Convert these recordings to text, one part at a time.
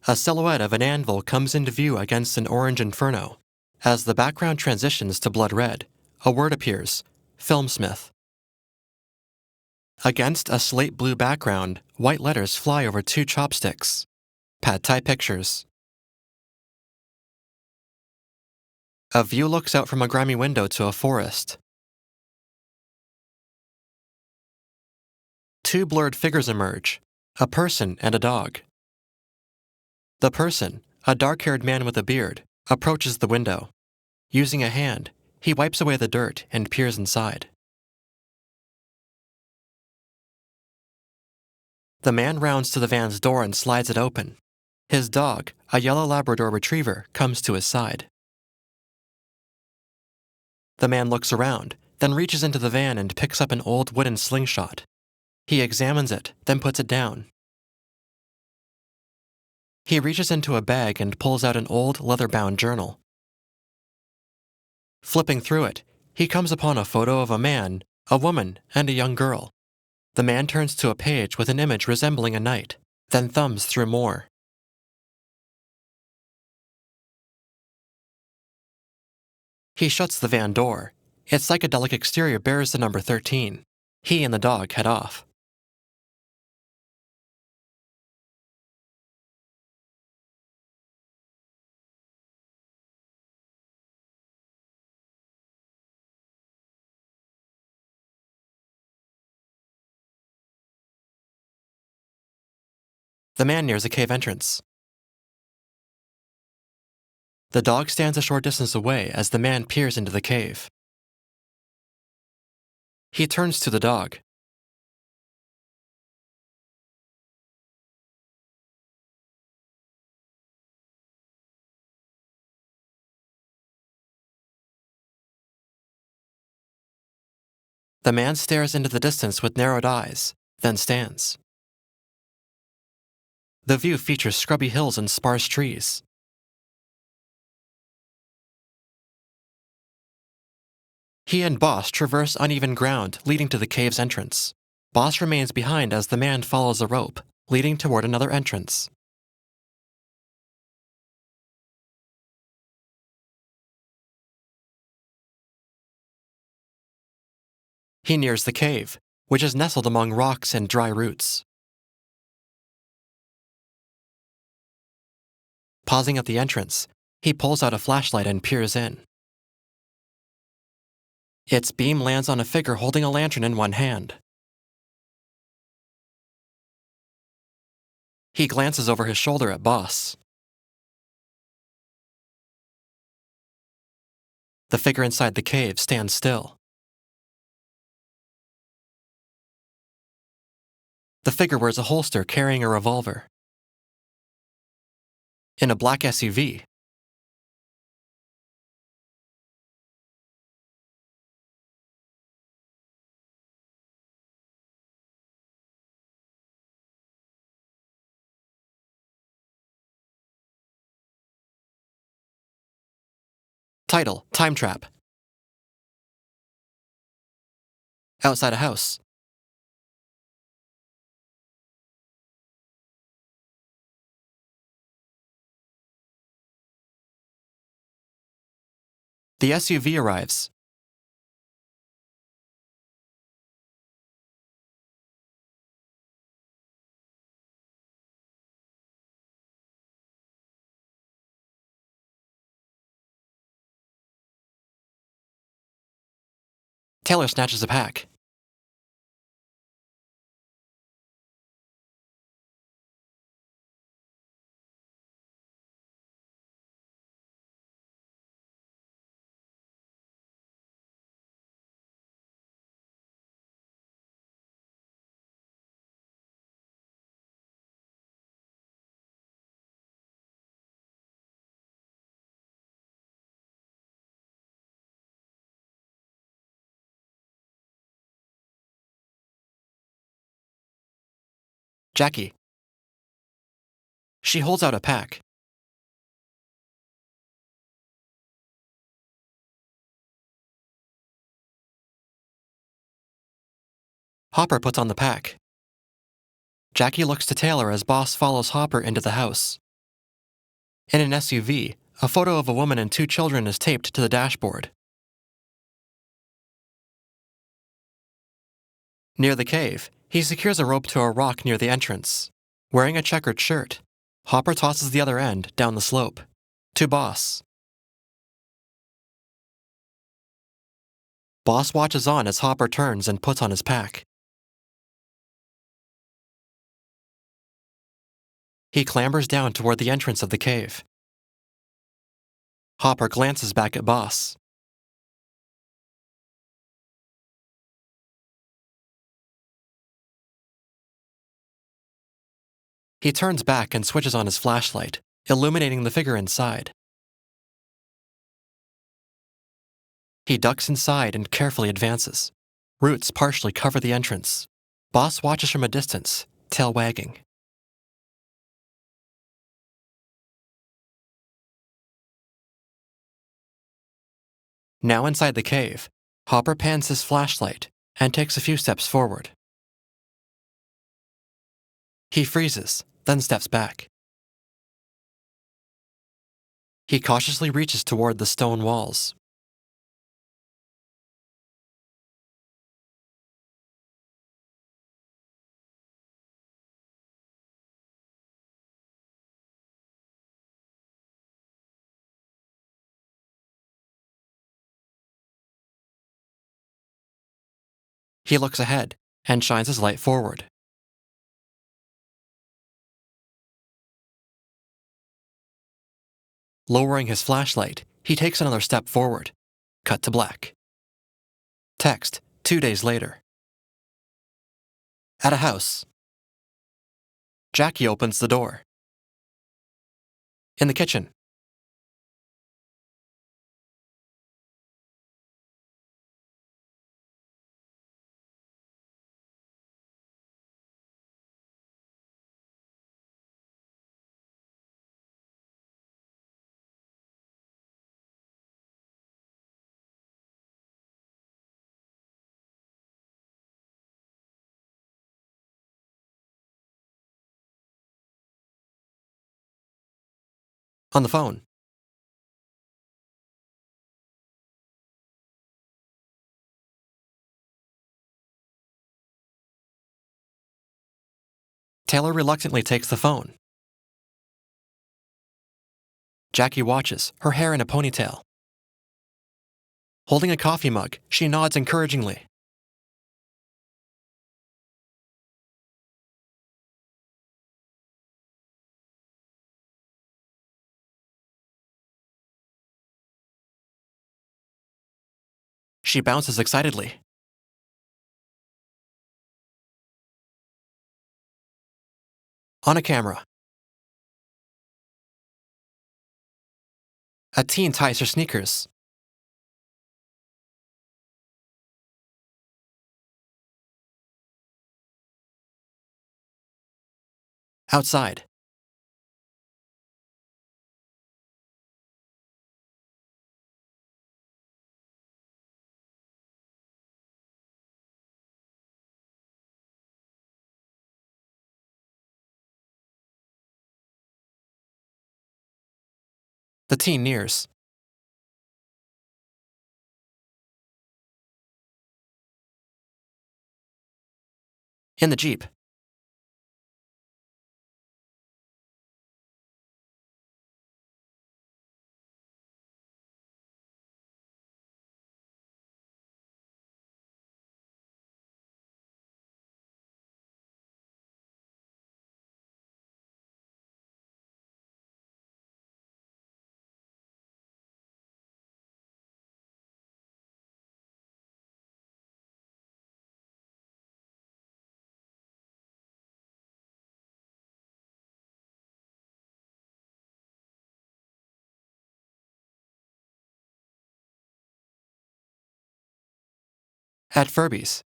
A silhouette of an anvil comes into view against an orange inferno. As the background transitions to blood red, a word appears, Filmsmith. Against a slate blue background, white letters fly over two chopsticks. Pad Thai Pictures. A view looks out from a grimy window to a forest. Two blurred figures emerge, a person and a dog. The person, a dark-haired man with a beard, approaches the window. Using a hand, he wipes away the dirt and peers inside. The man rounds to the van's door and slides it open. His dog, a yellow Labrador retriever, comes to his side. The man looks around, then reaches into the van and picks up an old wooden slingshot. He examines it, then puts it down. He reaches into a bag and pulls out an old leather-bound journal. Flipping through it, he comes upon a photo of a man, a woman, and a young girl. The man turns to a page with an image resembling a knight, then thumbs through more. He shuts the van door. Its psychedelic exterior bears the number 13. He and the dog head off. The man nears a cave entrance. The dog stands a short distance away as the man peers into the cave. He turns to the dog. The man stares into the distance with narrowed eyes, then stands. The view features scrubby hills and sparse trees. He and Boss traverse uneven ground leading to the cave's entrance. Boss remains behind as the man follows a rope, leading toward another entrance. He nears the cave, which is nestled among rocks and dry roots. Pausing at the entrance, he pulls out a flashlight and peers in. Its beam lands on a figure holding a lantern in one hand. He glances over his shoulder at Boss. The figure inside the cave stands still. The figure wears a holster carrying a revolver. In a black SUV. Title: Time Trap. Outside a house. The SUV arrives. Taylor snatches a pack. Jackie. She holds out a pack. Hopper puts on the pack. Jackie looks to Taylor as Boss follows Hopper into the house. In an SUV, a photo of a woman and two children is taped to the dashboard. Near the cave, he secures a rope to a rock near the entrance. Wearing a checkered shirt, Hopper tosses the other end down the slope. To Boss. Boss watches on as Hopper turns and puts on his pack. He clambers down toward the entrance of the cave. Hopper glances back at Boss. He turns back and switches on his flashlight, illuminating the figure inside. He ducks inside and carefully advances. Roots partially cover the entrance. Boss watches from a distance, tail wagging. Now inside the cave, Hopper pans his flashlight and takes a few steps forward. He freezes, then steps back. He cautiously reaches toward the stone walls. He looks ahead and shines his light forward. Lowering his flashlight, he takes another step forward. Cut to black. Text, 2 days later. At a house. Jackie opens the door. In the kitchen. On the phone. Taylor reluctantly takes the phone. Jackie watches, her hair in a ponytail. Holding a coffee mug, she nods encouragingly. She bounces excitedly. On a camera. A teen ties her sneakers. Outside. The teen nears. In the Jeep. At Furby's.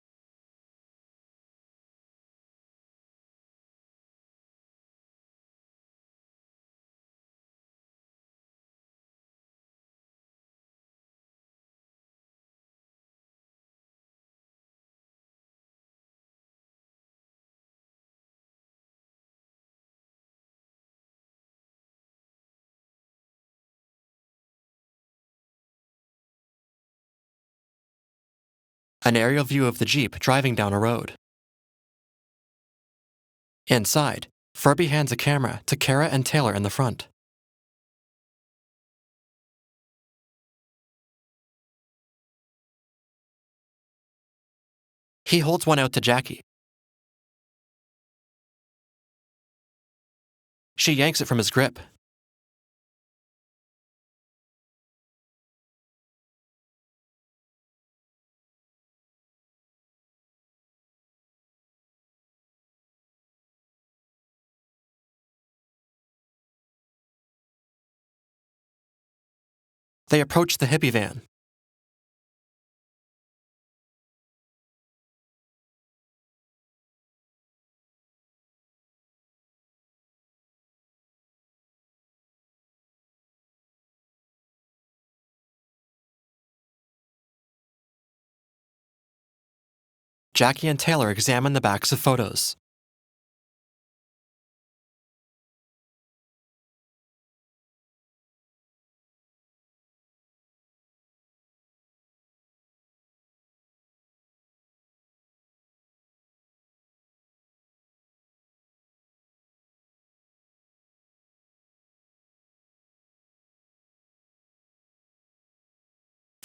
An aerial view of the Jeep driving down a road. Inside, Furby hands a camera to Kara and Taylor in the front. He holds one out to Jackie. She yanks it from his grip. They approach the hippie van. Jackie and Taylor examine the backs of photos.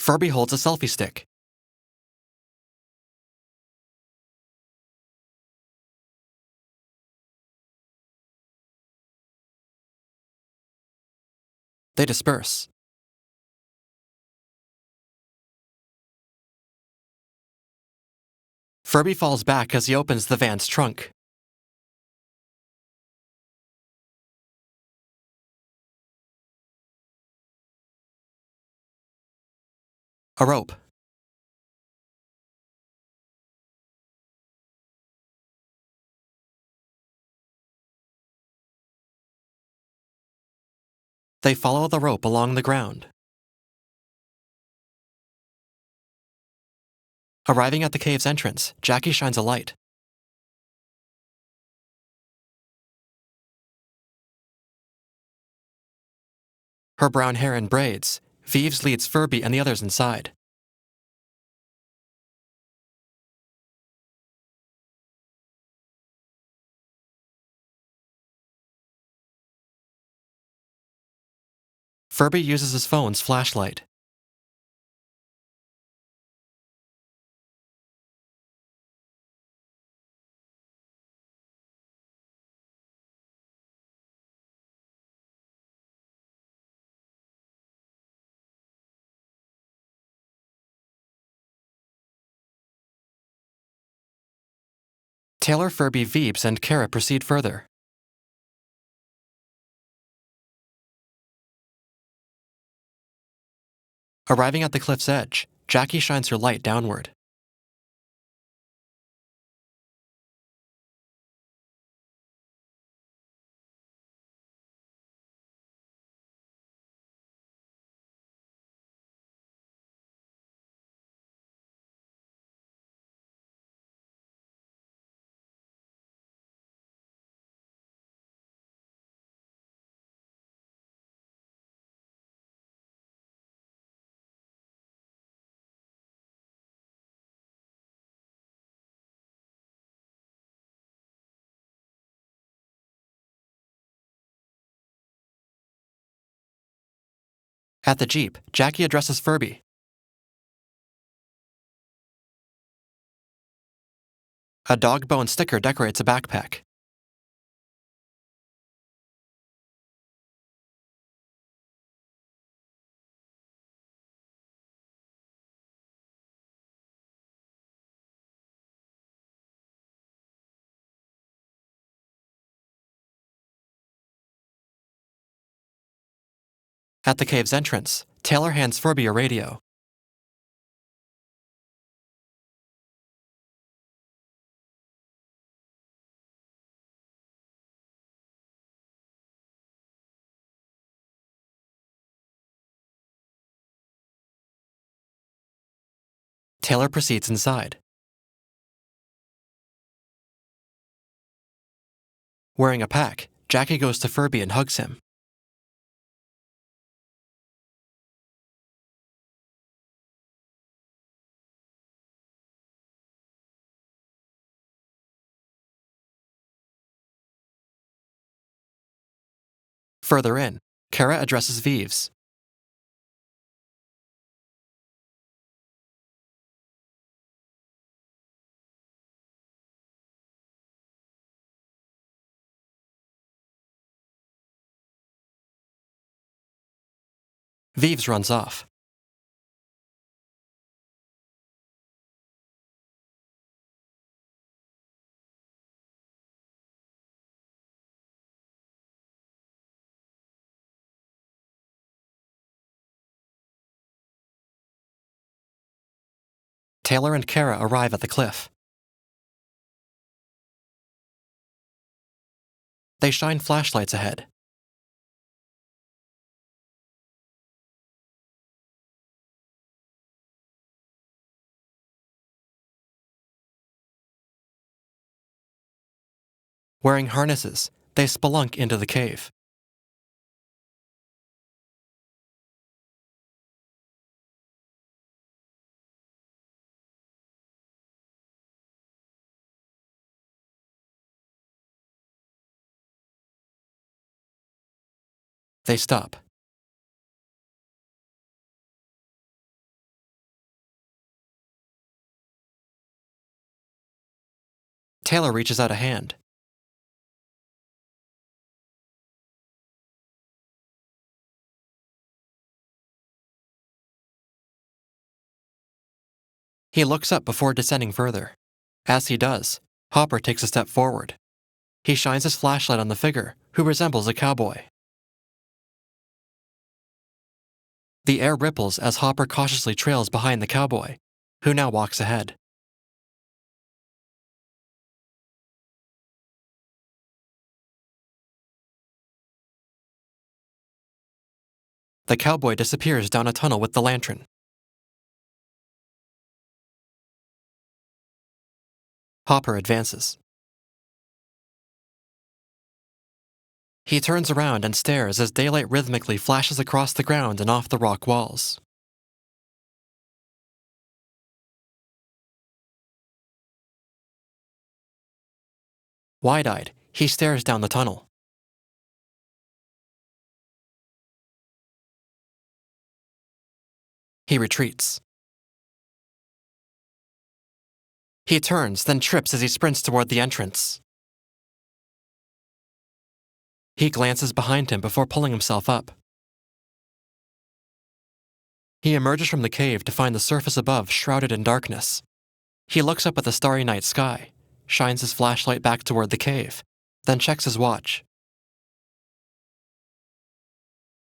Furby holds a selfie stick. They disperse. Furby falls back as he opens the van's trunk. A rope. They follow the rope along the ground. Arriving at the cave's entrance, Jackie shines a light. Her brown hair in braids, Vives leads Furby and the others inside. Furby uses his phone's flashlight. Taylor, Furby, Vives, and Kara proceed further. Arriving at the cliff's edge, Jackie shines her light downward. At the Jeep, Jackie addresses Furby. A dog bone sticker decorates a backpack. At the cave's entrance, Taylor hands Furby a radio. Taylor proceeds inside. Wearing a pack, Jackie goes to Furby and hugs him. Further in, Kara addresses Vives. Vives runs off. Taylor and Kara arrive at the cliff. They shine flashlights ahead. Wearing harnesses, they spelunk into the cave. They stop. Taylor reaches out a hand. He looks up before descending further. As he does, Hopper takes a step forward. He shines his flashlight on the figure, who resembles a cowboy. The air ripples as Hopper cautiously trails behind the cowboy, who now walks ahead. The cowboy disappears down a tunnel with the lantern. Hopper advances. He turns around and stares as daylight rhythmically flashes across the ground and off the rock walls. Wide-eyed, he stares down the tunnel. He retreats. He turns, then trips as he sprints toward the entrance. He glances behind him before pulling himself up. He emerges from the cave to find the surface above shrouded in darkness. He looks up at the starry night sky, shines his flashlight back toward the cave, then checks his watch.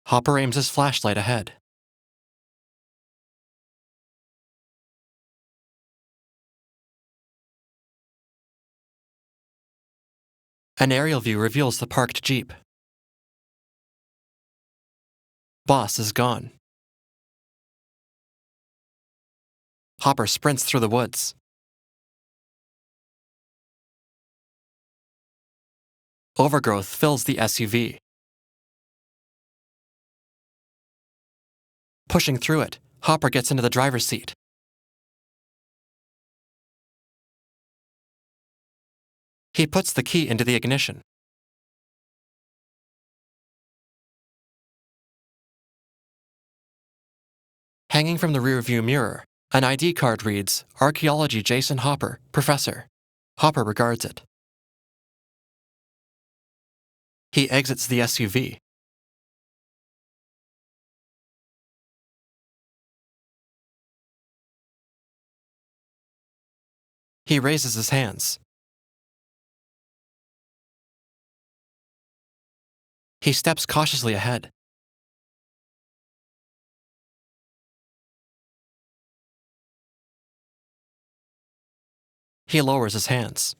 Hopper aims his flashlight ahead. An aerial view reveals the parked Jeep. Boss is gone. Hopper sprints through the woods. Overgrowth fills the SUV. Pushing through it, Hopper gets into the driver's seat. He puts the key into the ignition. Hanging from the rearview mirror, an ID card reads, Archaeology Jason Hopper, Professor. Hopper regards it. He exits the SUV. He raises his hands. He steps cautiously ahead. He lowers his hands.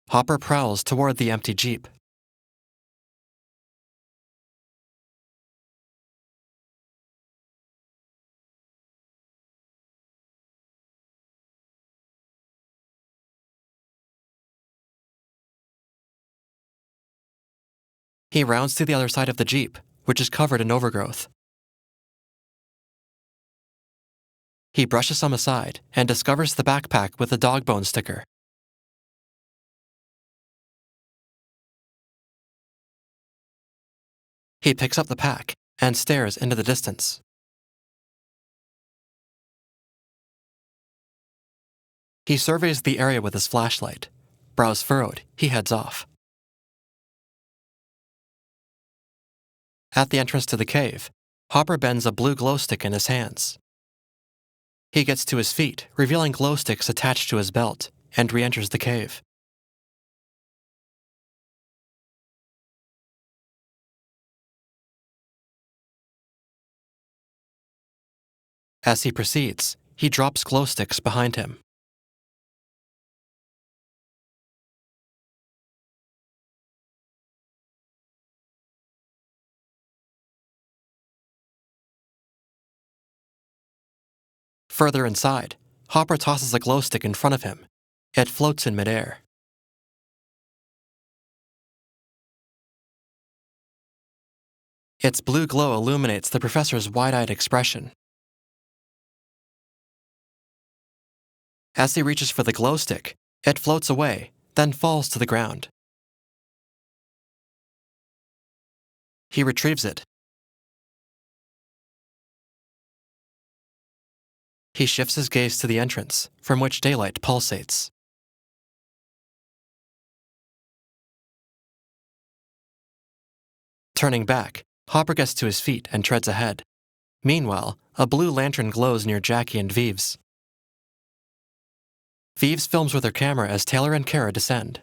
Hopper prowls toward the empty Jeep. He rounds to the other side of the Jeep, which is covered in overgrowth. He brushes some aside and discovers the backpack with the dog bone sticker. He picks up the pack and stares into the distance. He surveys the area with his flashlight. Brows furrowed, he heads off. At the entrance to the cave, Hopper bends a blue glow stick in his hands. He gets to his feet, revealing glow sticks attached to his belt, and re-enters the cave. As he proceeds, he drops glow sticks behind him. Further inside, Hopper tosses a glow stick in front of him. It floats in midair. Its blue glow illuminates the professor's wide-eyed expression. As he reaches for the glow stick, it floats away, then falls to the ground. He retrieves it. He shifts his gaze to the entrance, from which daylight pulsates. Turning back, Hopper gets to his feet and treads ahead. Meanwhile, a blue lantern glows near Jackie and Vives. Vives films with her camera as Taylor and Kara descend.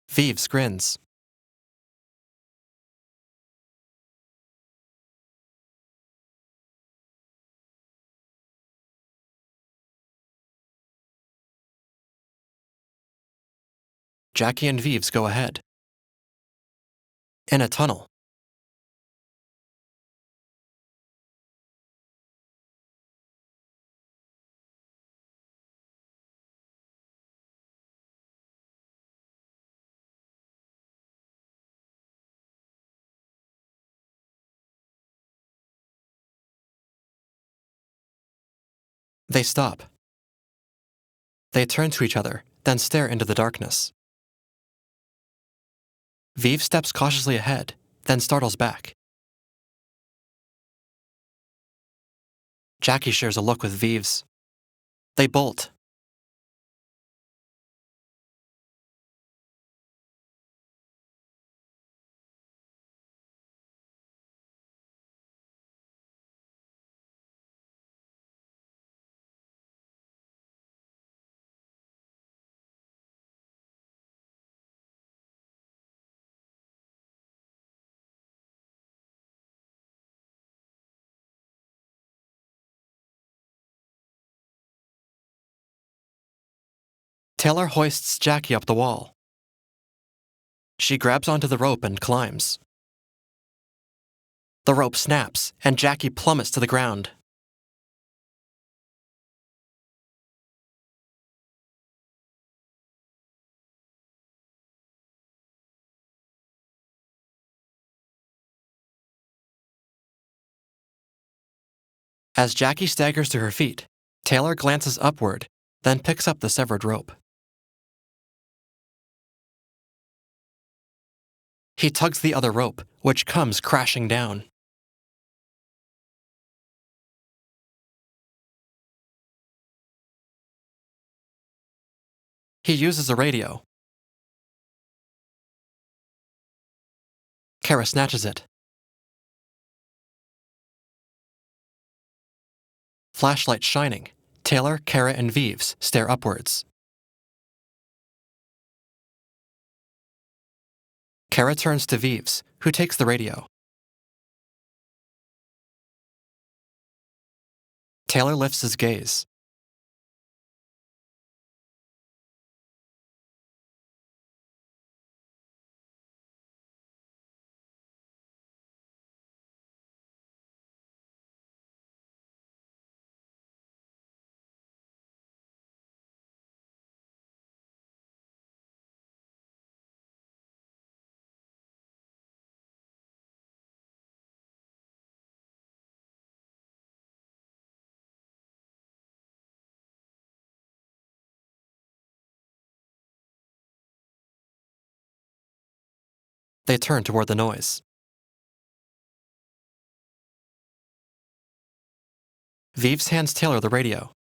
Vives grins. Jackie and Vives go ahead. In a tunnel, they stop. They turn to each other, then stare into the darkness. Vives steps cautiously ahead, then startles back. Jackie shares a look with Vives. They bolt. Taylor hoists Jackie up the wall. She grabs onto the rope and climbs. The rope snaps, and Jackie plummets to the ground. As Jackie staggers to her feet, Taylor glances upward, then picks up the severed rope. He tugs the other rope, which comes crashing down. He uses a radio. Kara snatches it. Flashlight shining, Taylor, Kara, and Vives stare upwards. Kara turns to Vives, who takes the radio. Taylor lifts his gaze. They turn toward the noise. Vives hands Taylor the radio.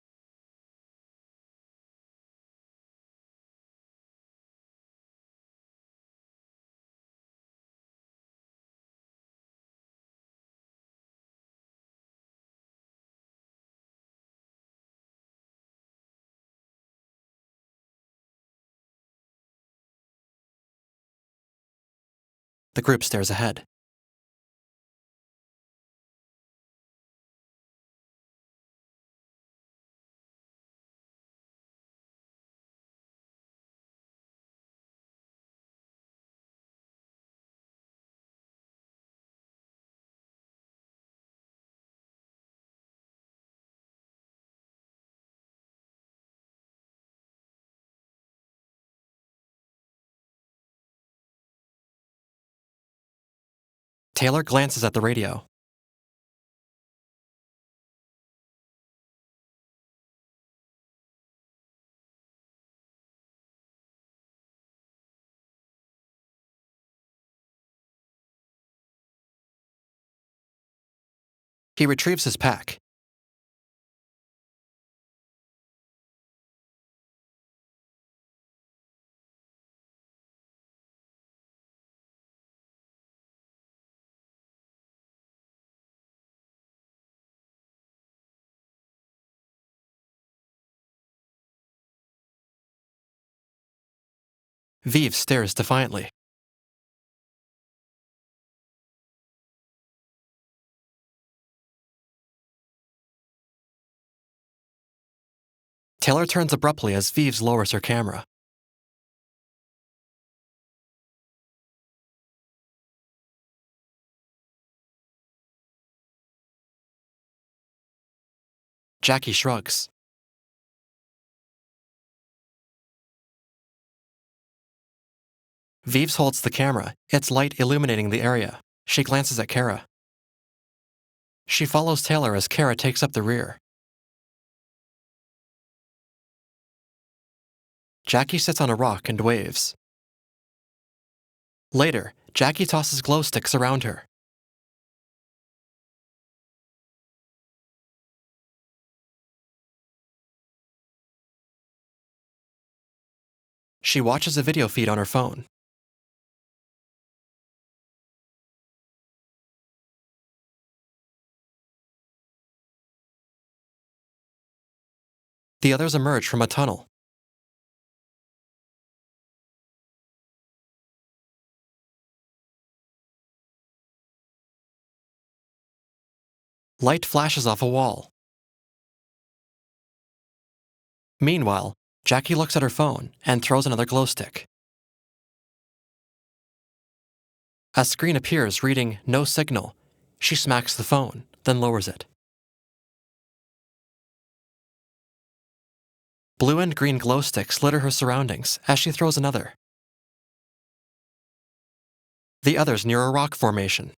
The group stares ahead. Taylor glances at the radio. He retrieves his pack. Vives stares defiantly. Taylor turns abruptly as Vives lowers her camera. Jackie shrugs. Vives holds the camera, its light illuminating the area. She glances at Kara. She follows Taylor as Kara takes up the rear. Jackie sits on a rock and waves. Later, Jackie tosses glow sticks around her. She watches a video feed on her phone. The others emerge from a tunnel. Light flashes off a wall. Meanwhile, Jackie looks at her phone and throws another glow stick. A screen appears reading "No signal." She smacks the phone, then lowers it. Blue and green glow sticks litter her surroundings as she throws another. The others near a rock formation.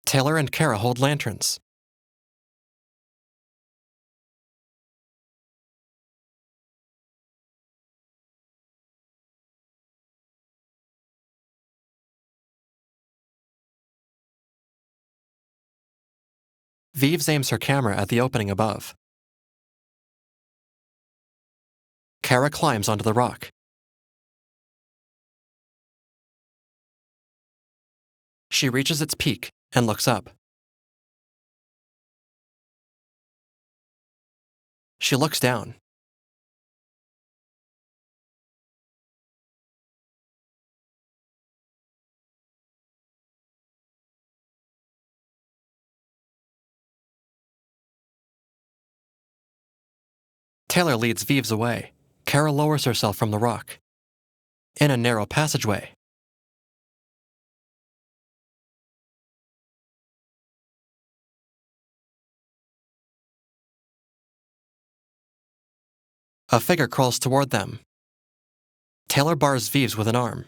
Taylor and Kara hold lanterns. Vives aims her camera at the opening above. Kara climbs onto the rock. She reaches its peak and looks up. She looks down. Taylor leads Vives away. Kara lowers herself from the rock. In a narrow passageway. A figure crawls toward them. Taylor bars Vives with an arm.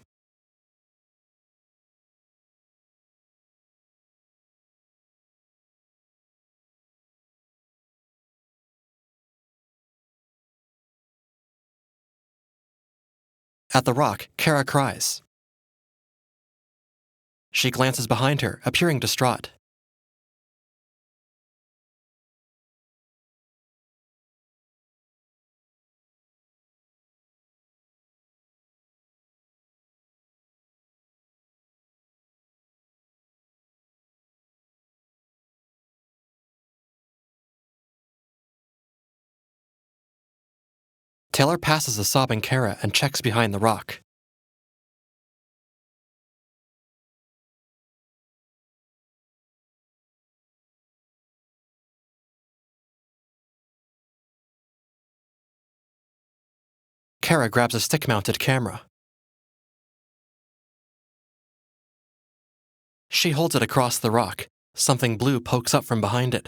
At the rock, Kara cries. She glances behind her, appearing distraught. Taylor passes a sobbing Kara and checks behind the rock. Kara grabs a stick-mounted camera. She holds it across the rock. Something blue pokes up from behind it.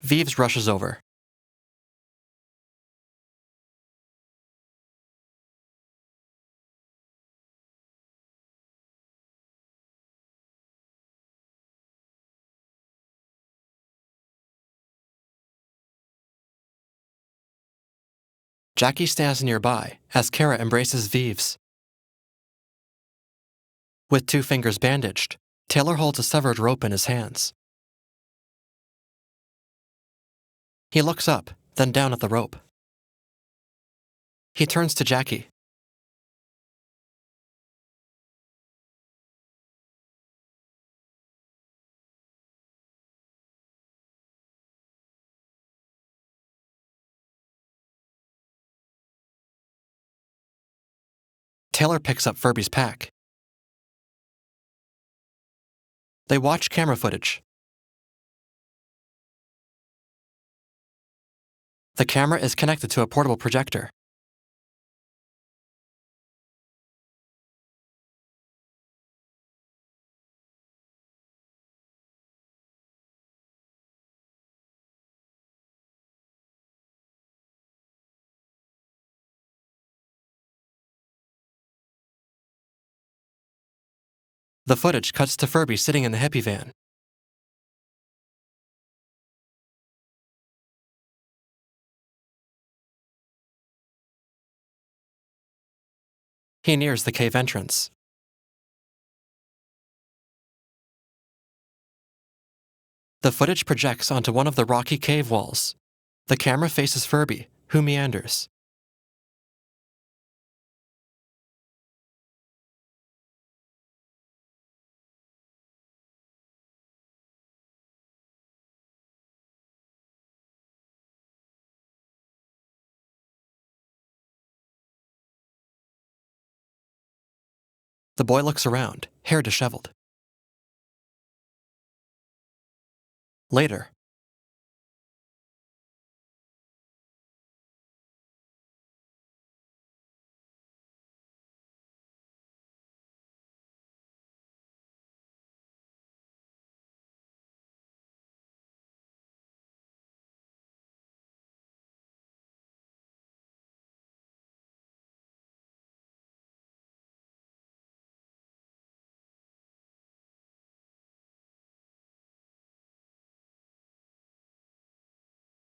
Vives rushes over. Jackie stands nearby as Kara embraces Vives. With 2 fingers bandaged, Taylor holds a severed rope in his hands. He looks up, then down at the rope. He turns to Jackie. Taylor picks up Furby's pack. They watch camera footage. The camera is connected to a portable projector. The footage cuts to Furby sitting in the hippie van. He nears the cave entrance. The footage projects onto one of the rocky cave walls. The camera faces Furby, who meanders. The boy looks around, hair disheveled. Later,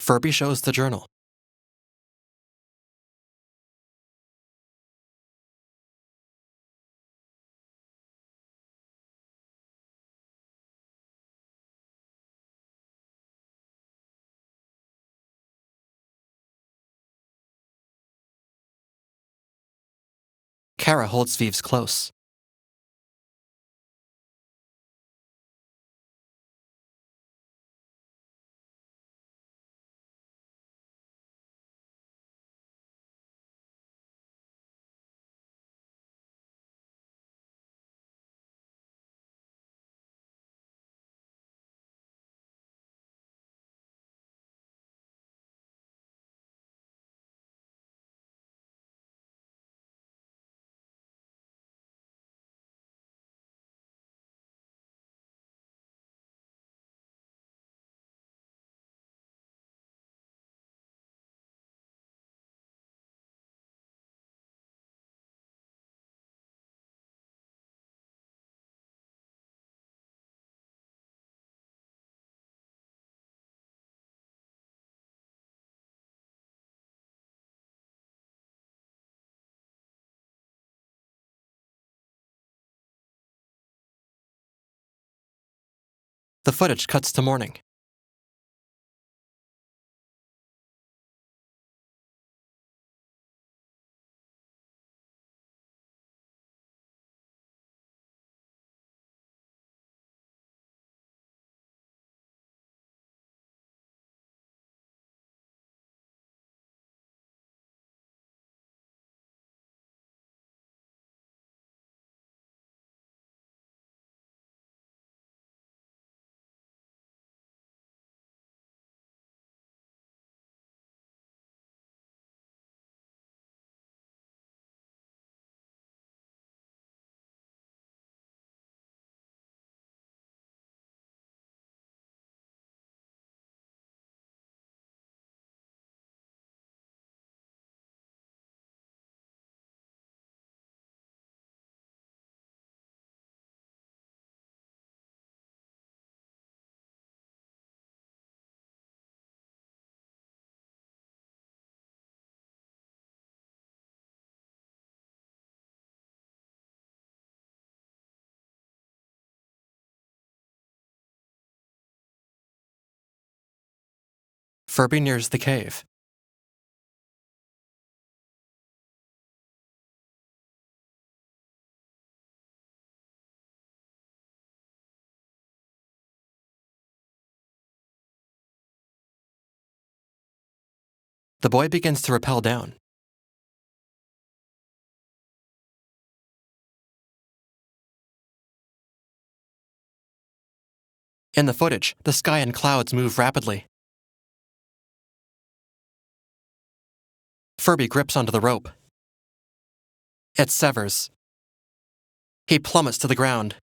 Furby shows the journal. Kara holds Vives close. The footage cuts to morning. Furby nears the cave. The boy begins to rappel down. In the footage, the sky and clouds move rapidly. Furby grips onto the rope. It severs. He plummets to the ground.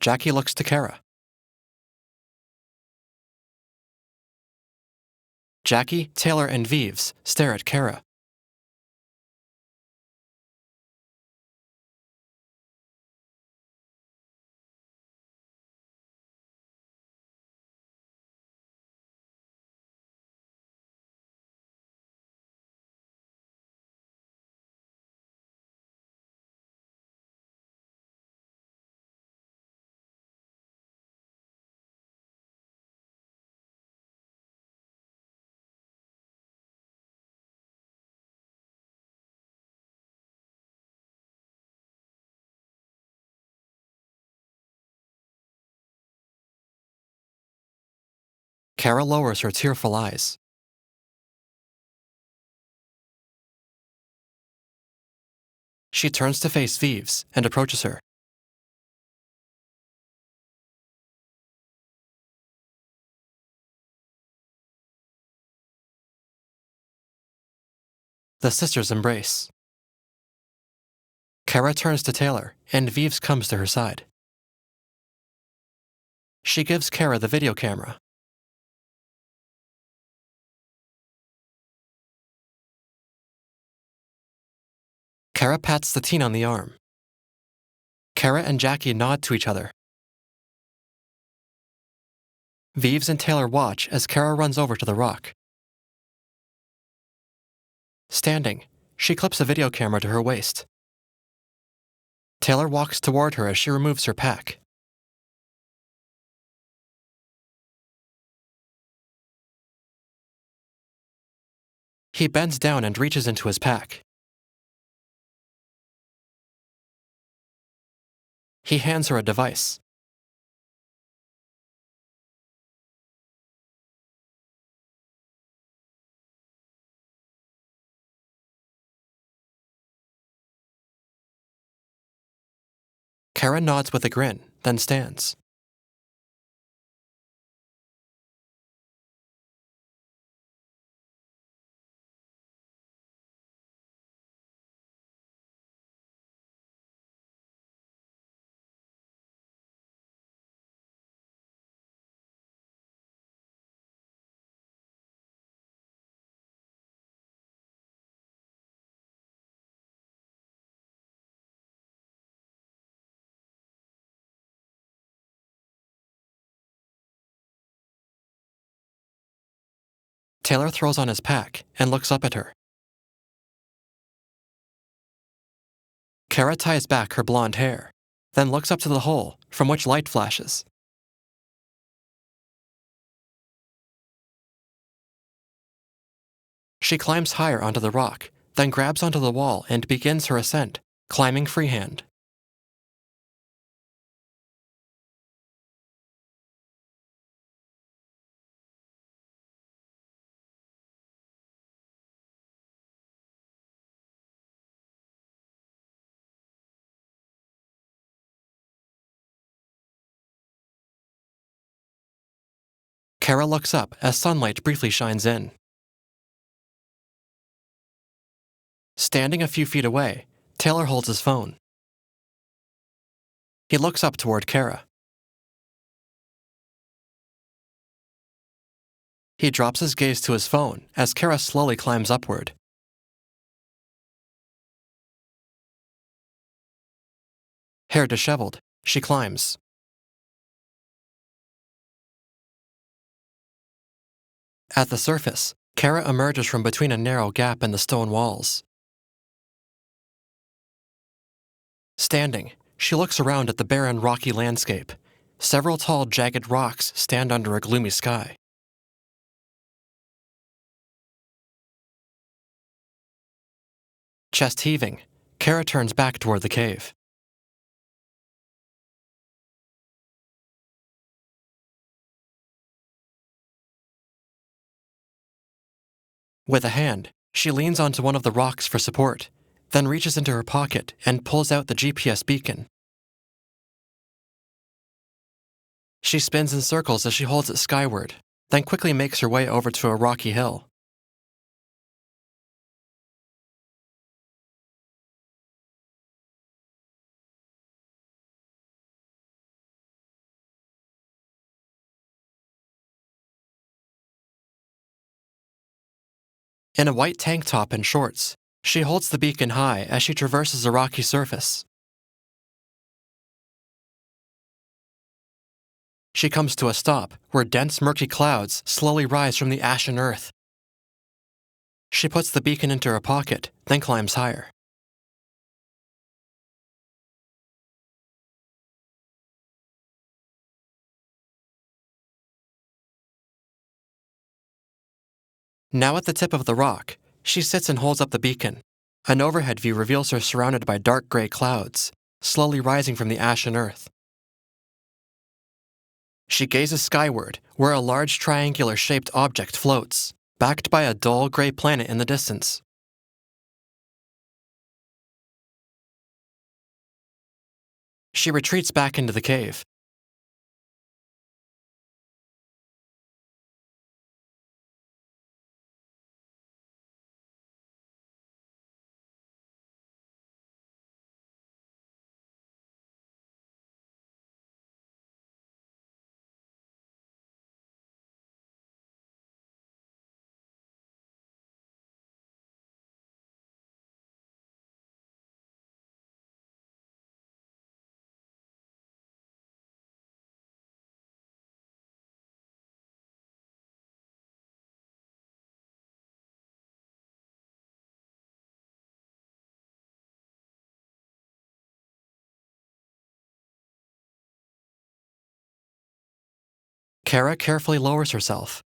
Jackie looks to Kara. Jackie, Taylor, and Vives stare at Kara. Kara lowers her tearful eyes. She turns to face Vives and approaches her. The sisters embrace. Kara turns to Taylor, and Vives comes to her side. She gives Kara the video camera. Kara pats the teen on the arm. Kara and Jackie nod to each other. Vives and Taylor watch as Kara runs over to the rock. Standing, she clips a video camera to her waist. Taylor walks toward her as she removes her pack. He bends down and reaches into his pack. He hands her a device. Kara nods with a grin, then stands. Taylor throws on his pack and looks up at her. Kara ties back her blonde hair, then looks up to the hole from which light flashes. She climbs higher onto the rock, then grabs onto the wall and begins her ascent, climbing freehand. Kara looks up as sunlight briefly shines in. Standing a few feet away, Taylor holds his phone. He looks up toward Kara. He drops his gaze to his phone as Kara slowly climbs upward. Hair disheveled, she climbs. At the surface, Kara emerges from between a narrow gap in the stone walls. Standing, she looks around at the barren, rocky landscape. Several tall, jagged rocks stand under a gloomy sky. Chest heaving, Kara turns back toward the cave. With a hand, she leans onto one of the rocks for support, then reaches into her pocket and pulls out the GPS beacon. She spins in circles as she holds it skyward, then quickly makes her way over to a rocky hill. In a white tank top and shorts, she holds the beacon high as she traverses a rocky surface. She comes to a stop where dense, murky clouds slowly rise from the ashen earth. She puts the beacon into her pocket, then climbs higher. Now at the tip of the rock, she sits and holds up the beacon. An overhead view reveals her surrounded by dark gray clouds, slowly rising from the ashen earth. She gazes skyward, where a large triangular-shaped object floats, backed by a dull gray planet in the distance. She retreats back into the cave. Kara carefully lowers herself.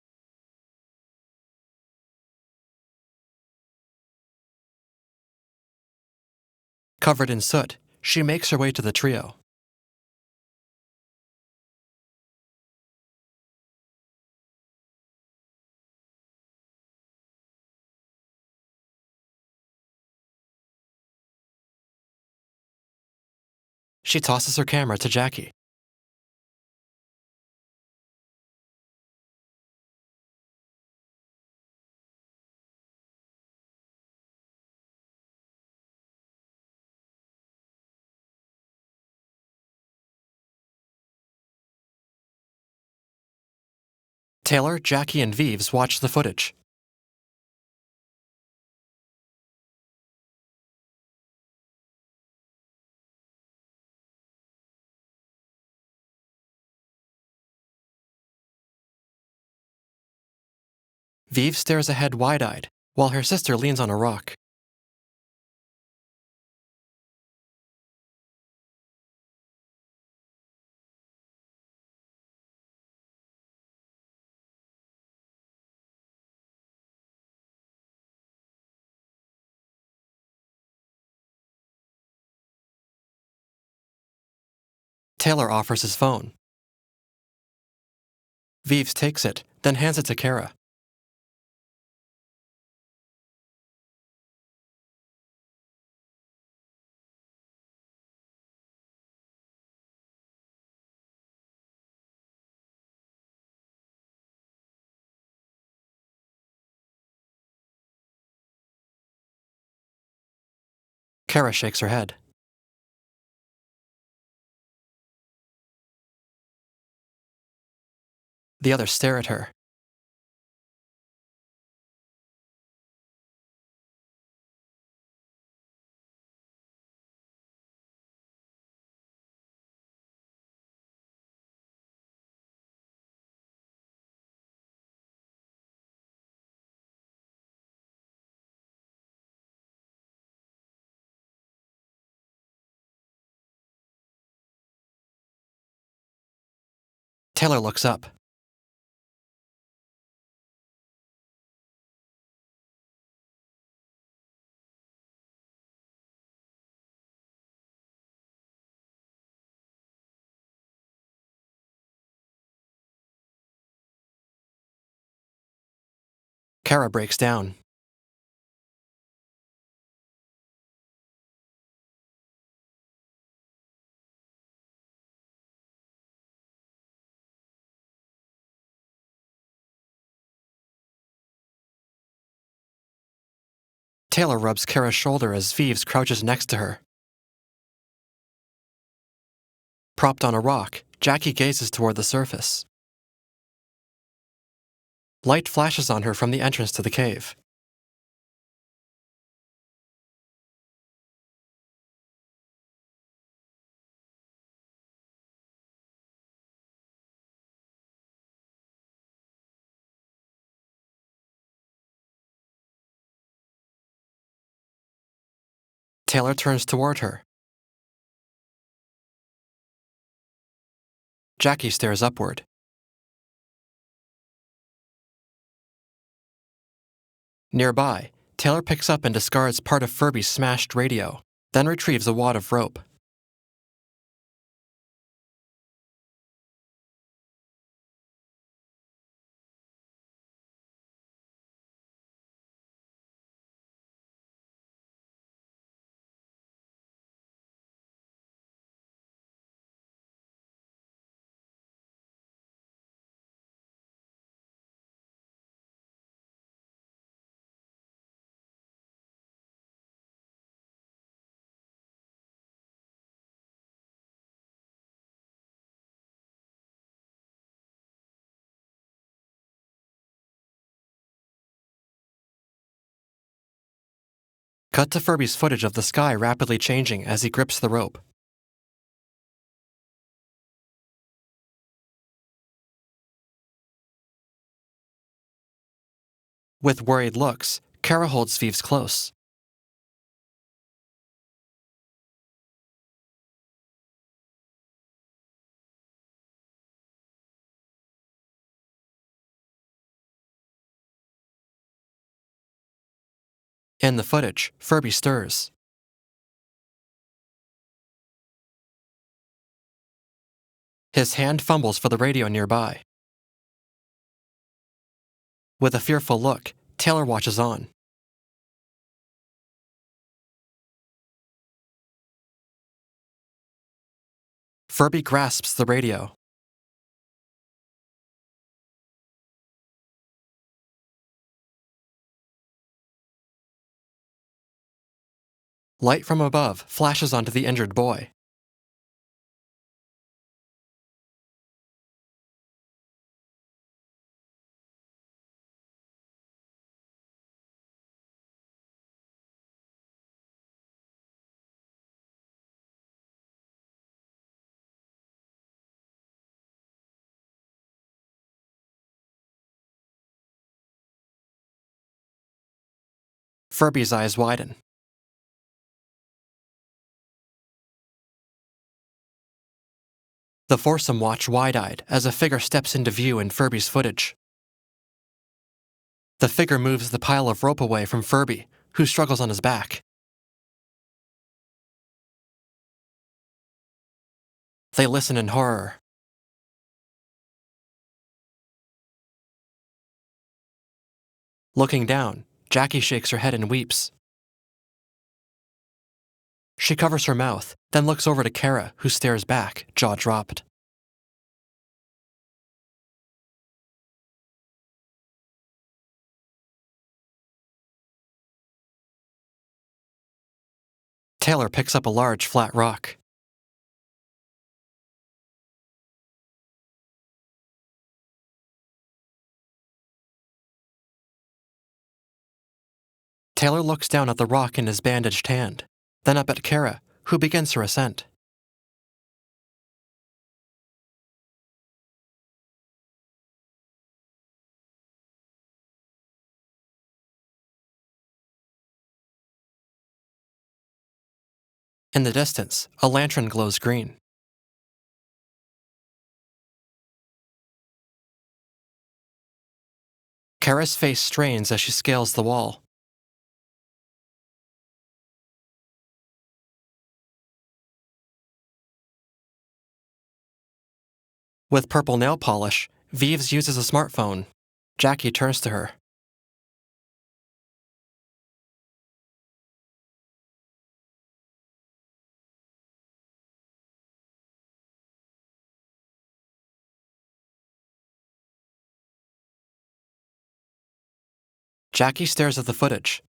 Covered in soot, she makes her way to the trio. She tosses her camera to Jackie. Taylor, Jackie, and Vives watch the footage. Vive stares ahead wide-eyed, while her sister leans on a rock. Taylor offers his phone. Vives takes it, then hands it to Kara. Kara shakes her head. The others stare at her. Taylor looks up. Kara breaks down. Taylor rubs Kara's shoulder as Vives crouches next to her. Propped on a rock, Jackie gazes toward the surface. Light flashes on her from the entrance to the cave. Taylor turns toward her. Jackie stares upward. Nearby, Taylor picks up and discards part of Furby's smashed radio, then retrieves a wad of rope. Cut to Furby's footage of the sky rapidly changing as he grips the rope. With worried looks, Kara holds Vives close. In the footage, Furby stirs. His hand fumbles for the radio nearby. With a fearful look, Taylor watches on. Furby grasps the radio. Light from above flashes onto the injured boy. Furby's eyes widen. The foursome watch wide-eyed as a figure steps into view in Furby's footage. The figure moves the pile of rope away from Furby, who struggles on his back. They listen in horror. Looking down, Jackie shakes her head and weeps. She covers her mouth, then looks over to Kara, who stares back, jaw dropped. Taylor picks up a large, flat rock. Taylor looks down at the rock in his bandaged hand, then up at Kara, who begins her ascent. In the distance, a lantern glows green. Kara's face strains as she scales the wall. With purple nail polish, Vives uses a smartphone. Jackie turns to her. Jackie stares at the footage.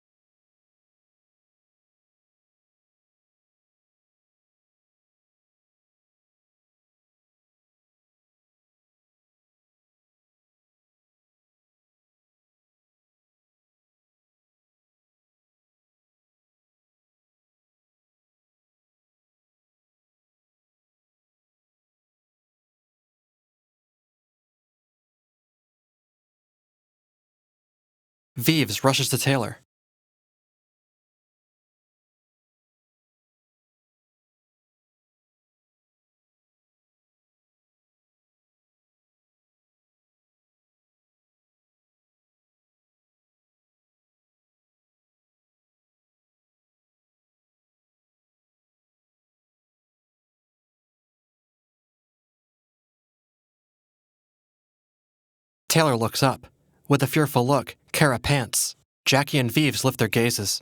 Vives rushes to Taylor. Taylor looks up. With a fearful look, Kara pants. Jackie and Vives lift their gazes.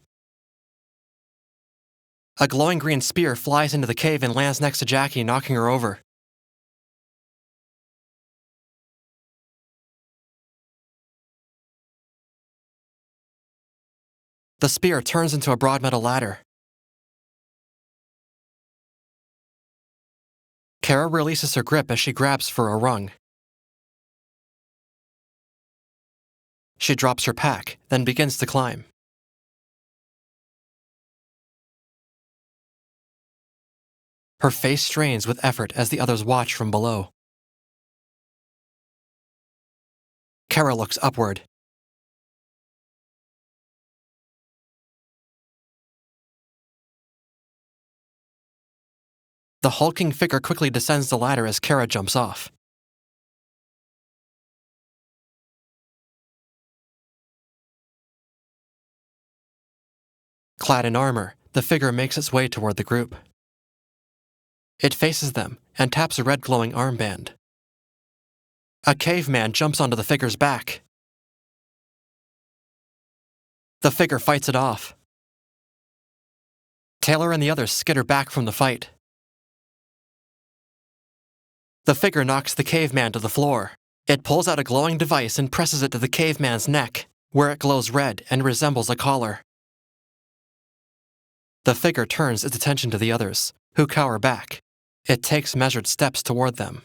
A glowing green spear flies into the cave and lands next to Jackie, knocking her over. The spear turns into a broad metal ladder. Kara releases her grip as she grabs for a rung. She drops her pack, then begins to climb. Her face strains with effort as the others watch from below. Kara looks upward. The hulking figure quickly descends the ladder as Kara jumps off. Clad in armor, the figure makes its way toward the group. It faces them and taps a red glowing armband. A caveman jumps onto the figure's back. The figure fights it off. Taylor and the others skitter back from the fight. The figure knocks the caveman to the floor. It pulls out a glowing device and presses it to the caveman's neck, where it glows red and resembles a collar. The figure turns its attention to the others, who cower back. It takes measured steps toward them.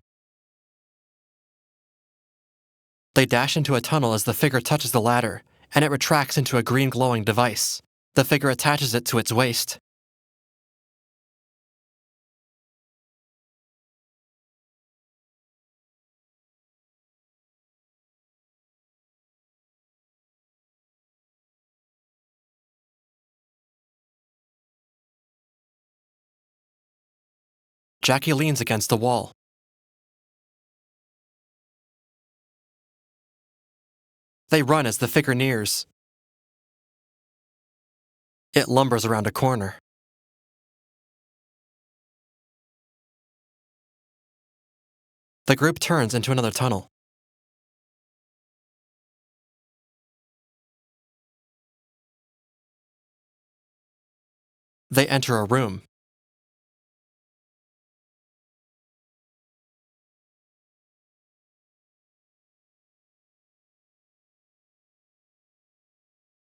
They dash into a tunnel as the figure touches the ladder, and it retracts into a green glowing device. The figure attaches it to its waist. Jackie leans against the wall. They run as the figure nears. It lumbers around a corner. The group turns into another tunnel. They enter a room.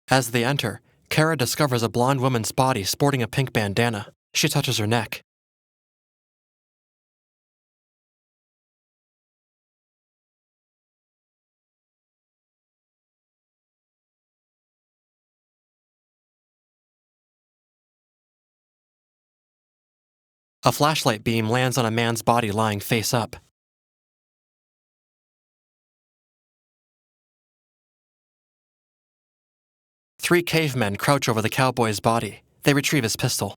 As they enter, Kara discovers a blonde woman's body sporting a pink bandana. She touches her neck. A flashlight beam lands on a man's body lying face up. Three cavemen crouch over the cowboy's body. They retrieve his pistol.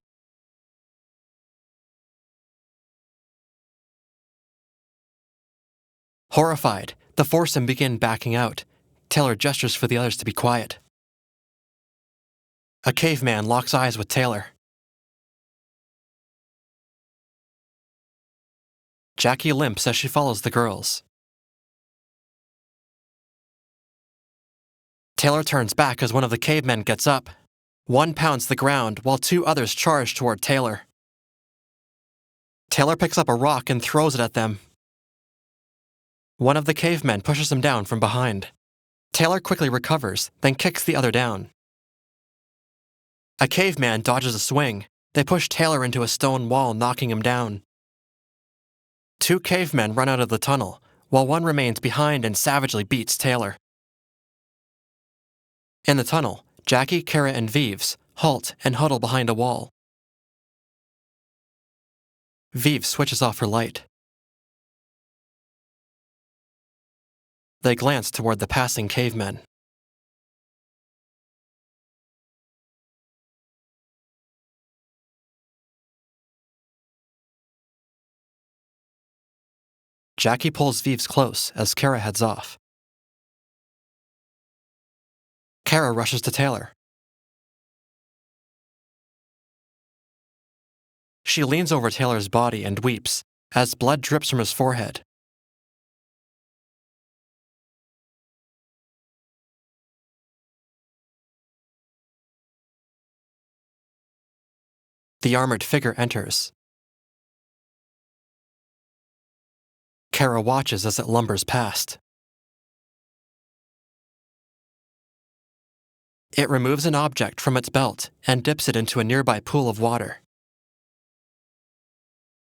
Horrified, the foursome begin backing out. Taylor gestures for the others to be quiet. A caveman locks eyes with Taylor. Jackie limps as she follows the girls. Taylor turns back as one of the cavemen gets up. One pounds the ground while two others charge toward Taylor. Taylor picks up a rock and throws it at them. One of the cavemen pushes him down from behind. Taylor quickly recovers, then kicks the other down. A caveman dodges a swing. They push Taylor into a stone wall, knocking him down. Two cavemen run out of the tunnel, while one remains behind and savagely beats Taylor. In the tunnel, Jackie, Kara, and Vives halt and huddle behind a wall. Vives switches off her light. They glance toward the passing cavemen. Jackie pulls Vives close as Kara heads off. Kara rushes to Taylor. She leans over Taylor's body and weeps as blood drips from his forehead. The armored figure enters. Kara watches as it lumbers past. It removes an object from its belt and dips it into a nearby pool of water.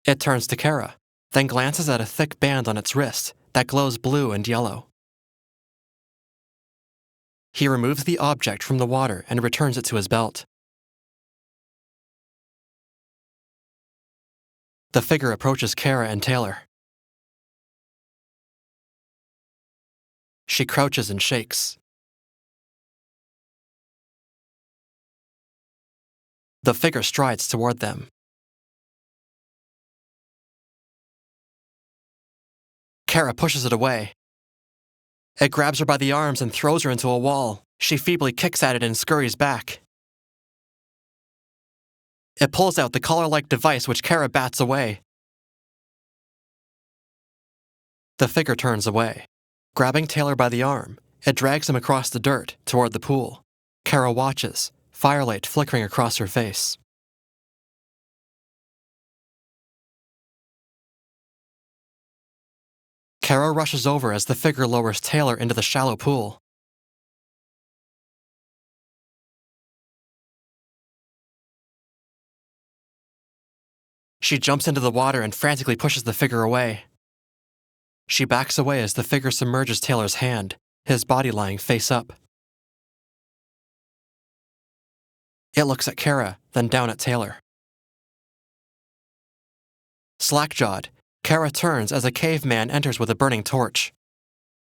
It turns to Kara, then glances at a thick band on its wrist that glows blue and yellow. He removes the object from the water and returns it to his belt. The figure approaches Kara and Taylor. She crouches and shakes. The figure strides toward them. Kara pushes it away. It grabs her by the arms and throws her into a wall. She feebly kicks at it and scurries back. It pulls out the collar-like device which Kara bats away. The figure turns away. Grabbing Taylor by the arm, it drags him across the dirt toward the pool. Kara watches, firelight flickering across her face. Kara rushes over as the figure lowers Taylor into the shallow pool. She jumps into the water and frantically pushes the figure away. She backs away as the figure submerges Taylor's hand, his body lying face up. It looks at Kara, then down at Taylor. Slack-jawed, Kara turns as a caveman enters with a burning torch.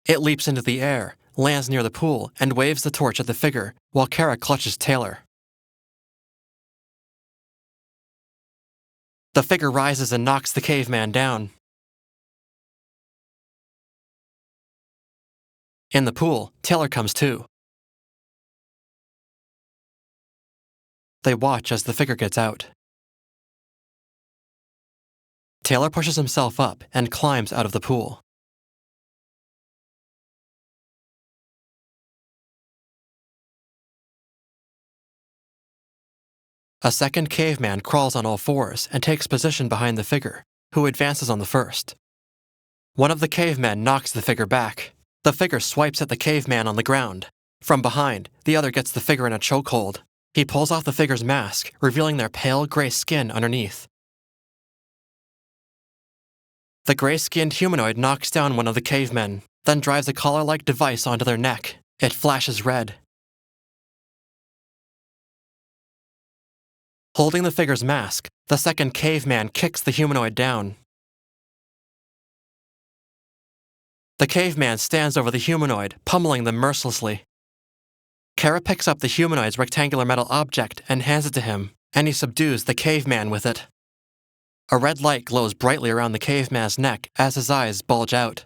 It leaps into the air, lands near the pool, and waves the torch at the figure, while Kara clutches Taylor. The figure rises and knocks the caveman down. In the pool, Taylor comes to. They watch as the figure gets out. Taylor pushes himself up and climbs out of the pool. A second caveman crawls on all fours and takes position behind the figure, who advances on the first. One of the cavemen knocks the figure back. The figure swipes at the caveman on the ground. From behind, the other gets the figure in a chokehold. He pulls off the figure's mask, revealing their pale gray skin underneath. The gray-skinned humanoid knocks down one of the cavemen, then drives a collar-like device onto their neck. It flashes red. Holding the figure's mask, the second caveman kicks the humanoid down. The caveman stands over the humanoid, pummeling them mercilessly. Kara picks up the humanoid's rectangular metal object and hands it to him, and he subdues the caveman with it. A red light glows brightly around the caveman's neck as his eyes bulge out.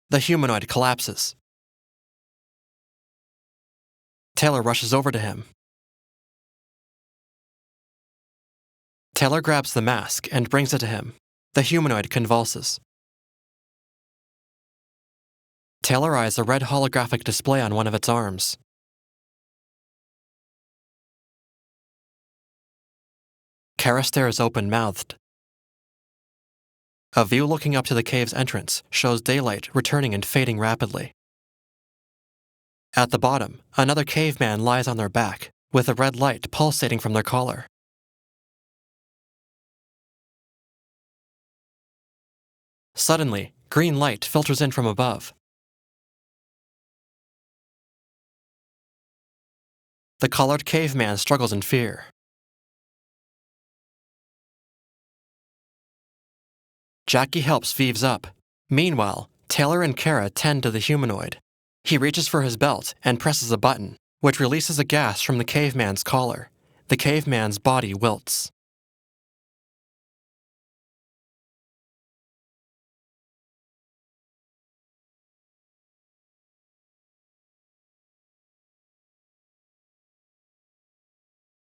The humanoid collapses. Taylor rushes over to him. Taylor grabs the mask and brings it to him. The humanoid convulses. Taylor eyes a red holographic display on one of its arms. Kara stares open-mouthed. A view looking up to the cave's entrance shows daylight returning and fading rapidly. At the bottom, another caveman lies on their back, with a red light pulsating from their collar. Suddenly, green light filters in from above. The collared caveman struggles in fear. Jackie helps Vives up. Meanwhile, Taylor and Kara tend to the humanoid. He reaches for his belt and presses a button, which releases a gas from the caveman's collar. The caveman's body wilts.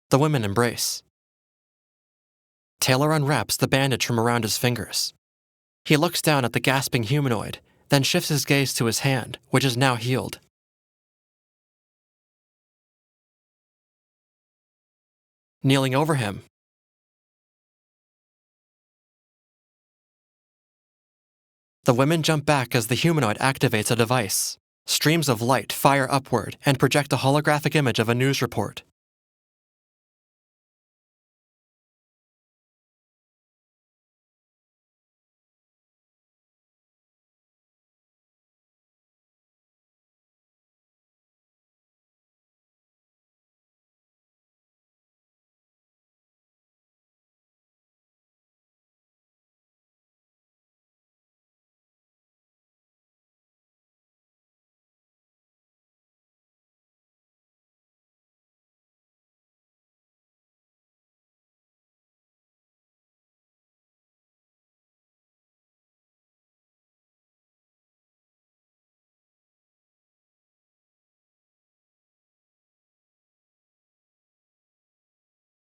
The women embrace. Taylor unwraps the bandage from around his fingers. He looks down at the gasping humanoid, then shifts his gaze to his hand, which is now healed. Kneeling over him, the women jump back as the humanoid activates a device. Streams of light fire upward and project a holographic image of a news report.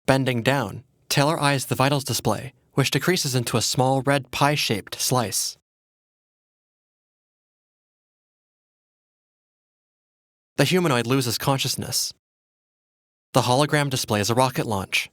Bending down, Taylor eyes the vitals display, which decreases into a small red pie-shaped slice. The humanoid loses consciousness. The hologram displays a rocket launch.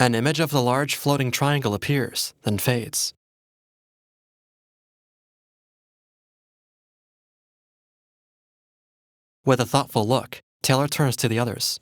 An image of the large floating triangle appears, then fades. With a thoughtful look, Taylor turns to the others.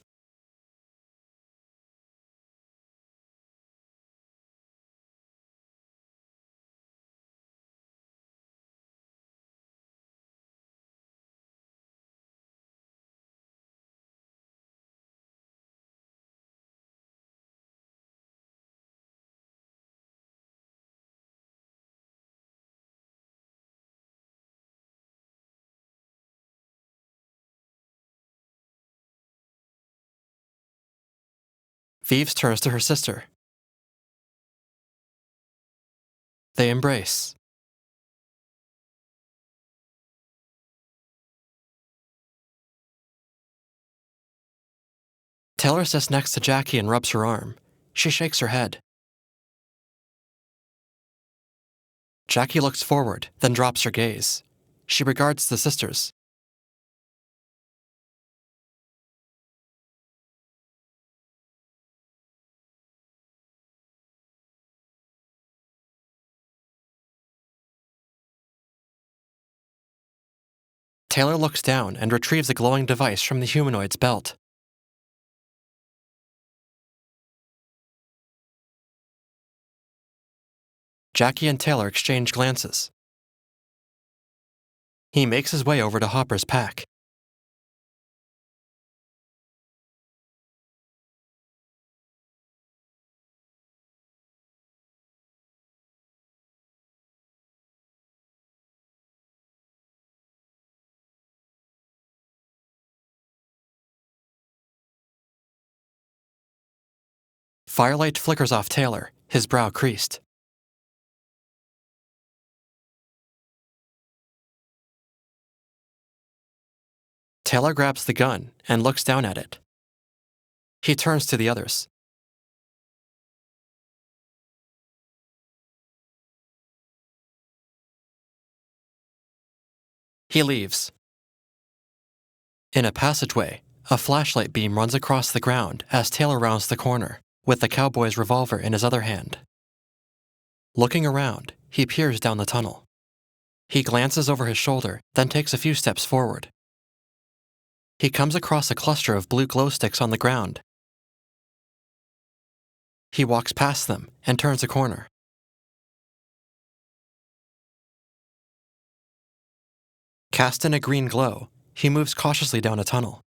Vives turns to her sister. They embrace. Taylor sits next to Jackie and rubs her arm. She shakes her head. Jackie looks forward, then drops her gaze. She regards the sisters. Taylor looks down and retrieves a glowing device from the humanoid's belt. Jackie and Taylor exchange glances. He makes his way over to Hopper's pack. Firelight flickers off Taylor, his brow creased. Taylor grabs the gun and looks down at it. He turns to the others. He leaves. In a passageway, a flashlight beam runs across the ground as Taylor rounds the corner, with the cowboy's revolver in his other hand. Looking around, he peers down the tunnel. He glances over his shoulder, then takes a few steps forward. He comes across a cluster of blue glow sticks on the ground. He walks past them and turns a corner. Cast in a green glow, he moves cautiously down a tunnel.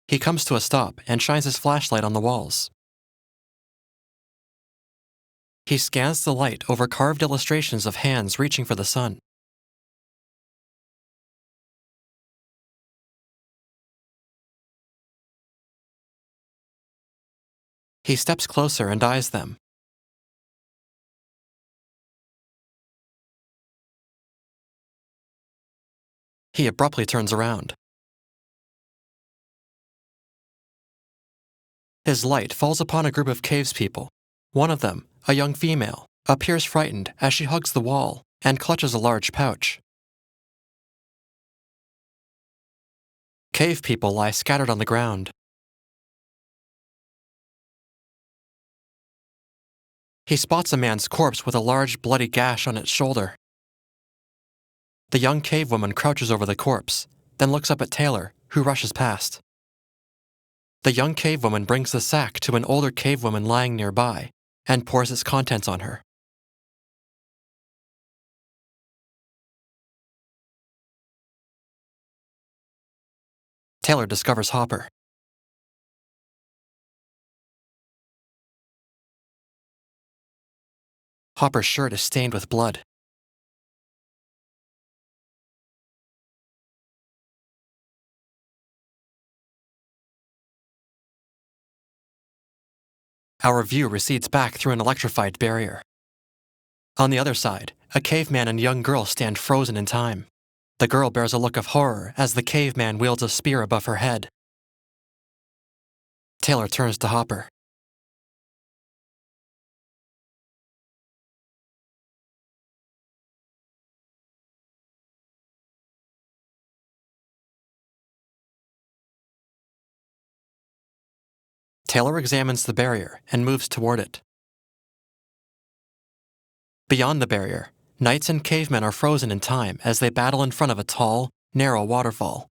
He comes to a stop and shines his flashlight on the walls. He scans the light over carved illustrations of hands reaching for the sun. He steps closer and eyes them. He abruptly turns around. His light falls upon a group of caves people. One of them, a young female, appears frightened as she hugs the wall and clutches a large pouch. Cave people lie scattered on the ground. He spots a man's corpse with a large bloody gash on its shoulder. The young cave woman crouches over the corpse, then looks up at Taylor, who rushes past. The young cave woman brings the sack to an older cave woman lying nearby and pours its contents on her. Taylor discovers Hopper. Hopper's shirt is stained with blood. Our view recedes back through an electrified barrier. On the other side, a caveman and young girl stand frozen in time. The girl bears a look of horror as the caveman wields a spear above her head. Taylor turns to Hopper. Taylor examines the barrier and moves toward it. Beyond the barrier, knights and cavemen are frozen in time as they battle in front of a tall, narrow waterfall.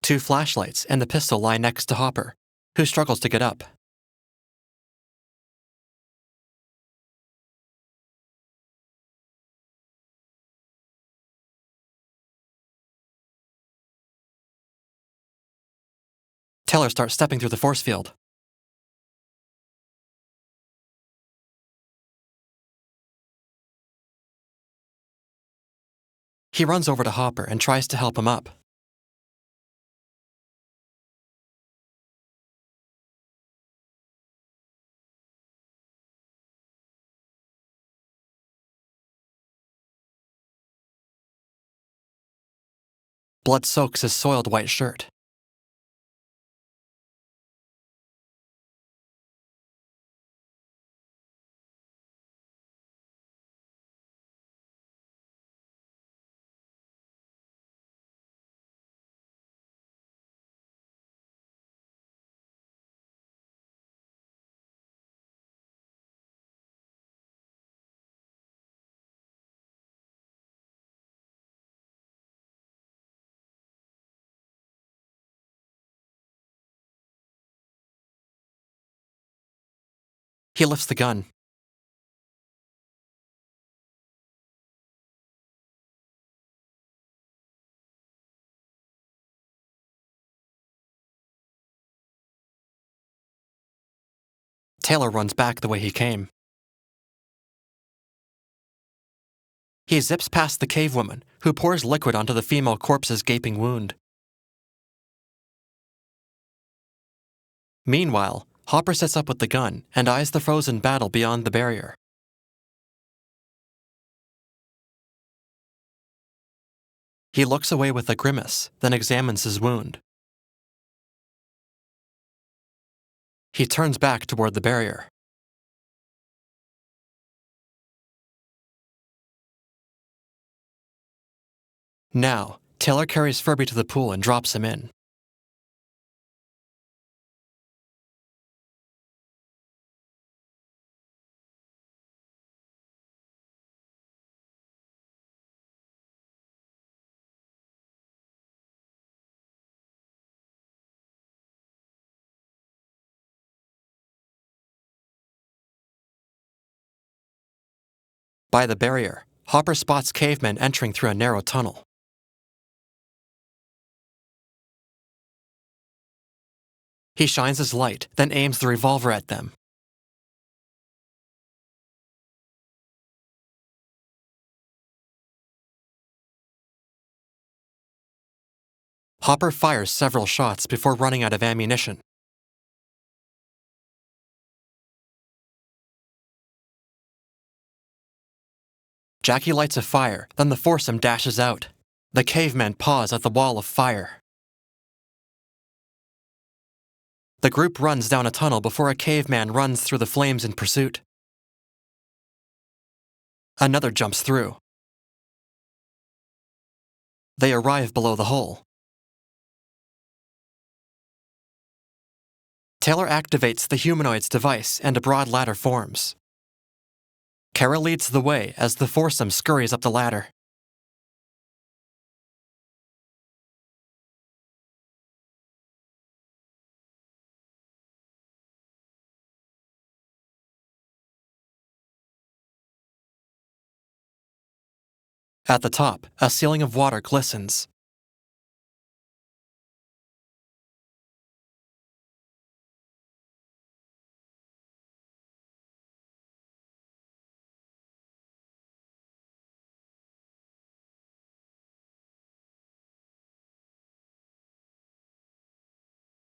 Two flashlights and the pistol lie next to Hopper, who struggles to get up. Taylor starts stepping through the force field. He runs over to Hopper and tries to help him up. Blood soaks his soiled white shirt. He lifts the gun. Taylor runs back the way he came. He zips past the cave woman, who pours liquid onto the female corpse's gaping wound. Meanwhile, Hopper sits up with the gun and eyes the frozen battle beyond the barrier. He looks away with a grimace, then examines his wound. He turns back toward the barrier. Now, Taylor carries Furby to the pool and drops him in. By the barrier, Hopper spots cavemen entering through a narrow tunnel. He shines his light, then aims the revolver at them. Hopper fires several shots before running out of ammunition. Jackie lights a fire, then the foursome dashes out. The cavemen pause at the wall of fire. The group runs down a tunnel before a caveman runs through the flames in pursuit. Another jumps through. They arrive below the hole. Taylor activates the humanoid's device and a broad ladder forms. Kara leads the way as the foursome scurries up the ladder. At the top, a ceiling of water glistens.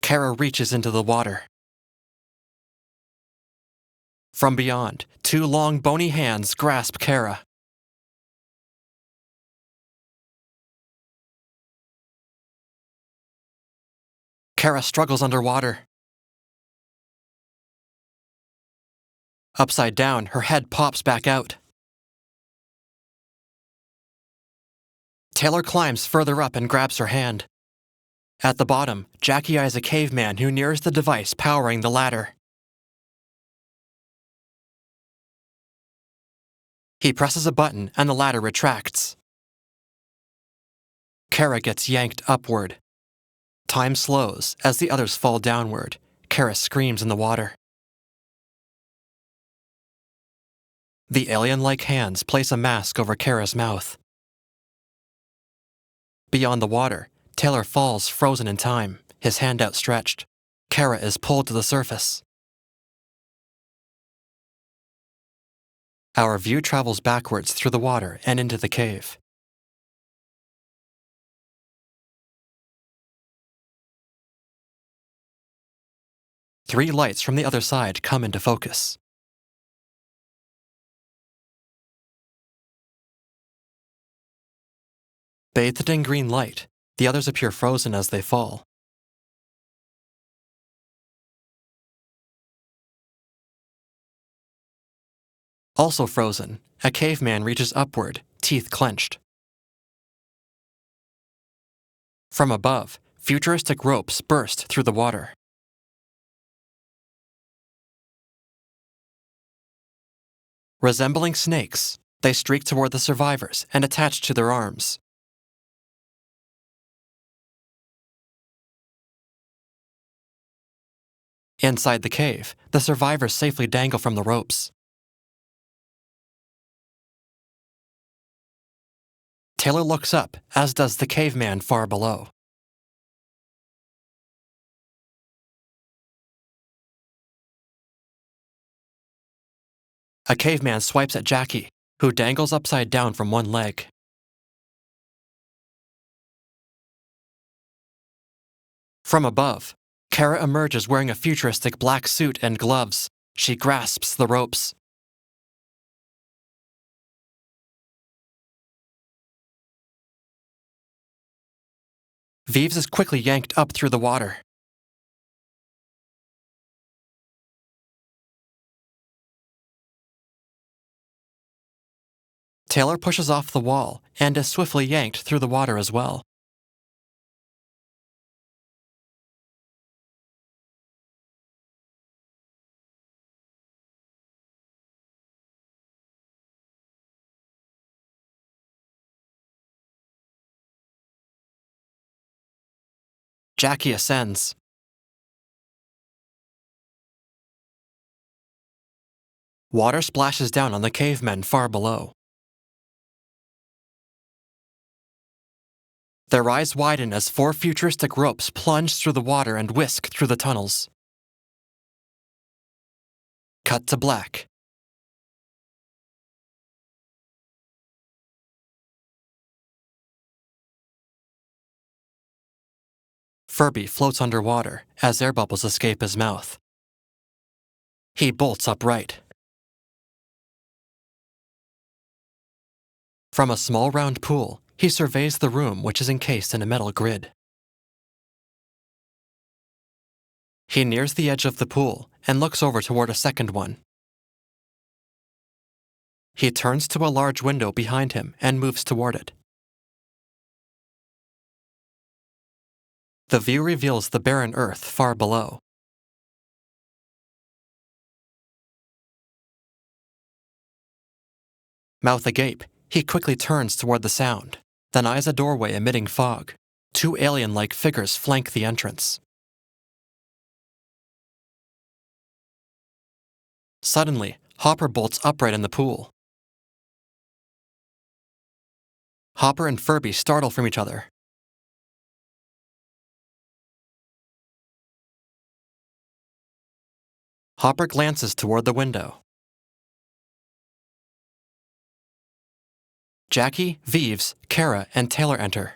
Kara reaches into the water. From beyond, two long, bony hands grasp Kara. Kara struggles underwater. Upside down, her head pops back out. Taylor climbs further up and grabs her hand. At the bottom, Jackie eyes a caveman who nears the device powering the ladder. He presses a button and the ladder retracts. Kara gets yanked upward. Time slows as the others fall downward. Kara screams in the water. The alien-like hands place a mask over Kara's mouth. Beyond the water, Taylor falls frozen in time, his hand outstretched. Kara is pulled to the surface. Our view travels backwards through the water and into the cave. Three lights from the other side come into focus. Bathed in green light, the others appear frozen as they fall. Also frozen, a caveman reaches upward, teeth clenched. From above, futuristic ropes burst through the water. Resembling snakes, they streak toward the survivors and attach to their arms. Inside the cave, the survivors safely dangle from the ropes. Taylor looks up, as does the caveman far below. A caveman swipes at Jackie, who dangles upside down from one leg. From above, Kara emerges wearing a futuristic black suit and gloves. She grasps the ropes. Vives is quickly yanked up through the water. Taylor pushes off the wall and is swiftly yanked through the water as well. Jackie ascends. Water splashes down on the cavemen far below. Their eyes widen as four futuristic ropes plunge through the water and whisk through the tunnels. Cut to black. Furby floats underwater as air bubbles escape his mouth. He bolts upright. From a small round pool, he surveys the room which is encased in a metal grid. He nears the edge of the pool and looks over toward a second one. He turns to a large window behind him and moves toward it. The view reveals the barren earth far below. Mouth agape, he quickly turns toward the sound, then eyes a doorway emitting fog. Two alien-like figures flank the entrance. Suddenly, Hopper bolts upright in the pool. Hopper and Furby startle from each other. Hopper glances toward the window. Jackie, Vives, Kara, and Taylor enter.